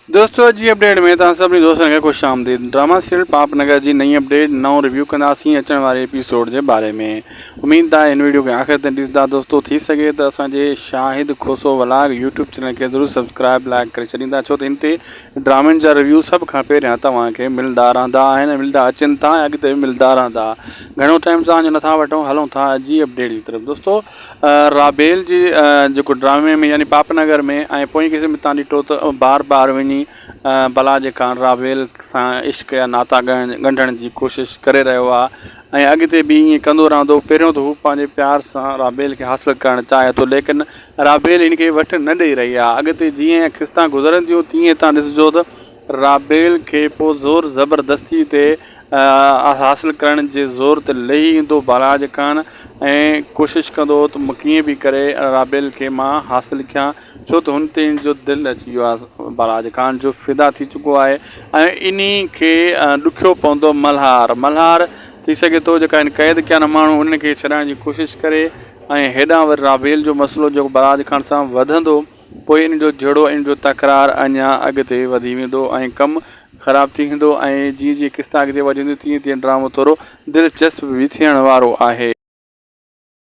दोस्तों जी अपडेट में तव्हां सभिनी दोस्तनि खे ख़ुशि आमदीद। ड्रामा सीरियल पापनगर जी नई अपडेट नओं रिव्यू कंदासीं अचण वारे एपिसोड जे बारे में। उम्मीद आहे इन वीडियो खे आख़िर ताईं ॾिसंदा। दोस्तों थी सघे त असांजे शाहिद खोसो व्लॉग यूट्यूब चैनल खे ज़रूरु सब्सक्राइब लाइक करे छॾींदा, छो त हिन ते ड्रामनि जा रिव्यू सभ खां पहिरियां तव्हांखे मिलंदा रहंदा आहिनि, मिलंदा अचनि था ऐं अॻिते बि मिलंदा रहंदा। घणो टाइम तव्हांजो नथा वठूं, हलूं था अॼु जी अपडेट जी तरफ़। दोस्तों राबेल जी जेको ड्रामे में यानी पापनगर में ऐं पोइ क़िस्म में तव्हां ॾिठो त बार बार वञी बलाज ख़ान राबेल सां इश्क या नाता ॻंढण जी कोशिशि करे रहियो आहे ऐं अॻिते बि ईअं कंदो रहंदो। पहिरियों त हू पंहिंजे प्यार सां राबेल खे हासिलु करणु चाहे थो, लेकिन राबेल हिन खे वठि न ॾेई रही आहे। अॻिते जीअं क़िस्ता गुज़रंदियूं तीअं तव्हां ॾिसिजो त राबेल खे पोइ ज़ोर ज़बरदस्ती ते हासिलु करण जे ज़ोर ते लही ईंदो बलाज ख़ान ऐं कोशिशि कंदो त कीअं बि करे राबेल खे मां हासिलु कयां, छो त हुन ते जो दिलि अची वियो आहे, बलाज ख़ान जो फ़िदा थी चुको आहे ऐं इन खे ॾुखियो पवंदो मल्हार थी सघे थो जेका इन क़ैद कया न माण्हू उनखे छॾाइण जी कोशिशि करे ऐं हेॾां वरी राबेल जो मसइलो जेको बलाज ख़ान सां वधंदो, पोइ इन जो जहिड़ो इन जो तकरार अञा अॻिते वधी वेंदो ऐं कमु ख़राबु थी वेंदो ऐं जीअं जीअं क़िस्ता अॻिते वधंदियूं तीअं तीअं ड्रामो थोरो दिलचस्प बि थियण वारो आहे।